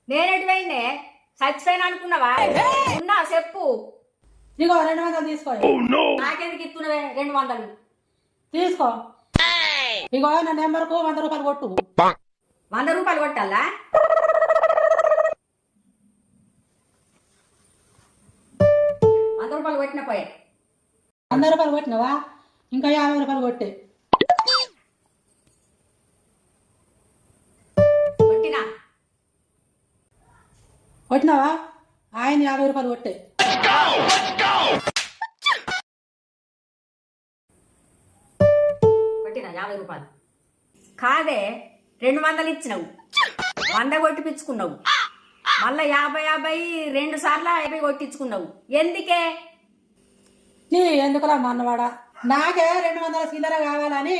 నేనెటు పోయిందే చచ్చిపోయిన అనుకున్నావా ఉన్నా చెప్పు. నీకో 200 తీసుకో. నాకెందుకు ఇస్తున్నవే 200? తీసుకో. ఇగో నా నెంబర్కు 100 రూపాయలు కొట్టు. 100 రూపాయలు కొట్టాలా? 100 రూపాయలు కొట్టిన పోయే. 100 రూపాయలు కొట్టినావా? ఇంకా 50 రూపాయలు కొట్టే. కొట్టినా. కొట్టినావా? ఆయన 50 రూపాయలు కొట్టే. కొట్టినా 50 రూపాయలు. కాదే 200 ఇచ్చినావు, 100 కొట్టిపించుకున్నావు, మళ్ళా 50 2 సార్లు 50 కొట్టించుకున్నావు. ఎందుకే? ఎందుకులా మా అన్నవాడా, నాకే 200 చిల్లర కావాలని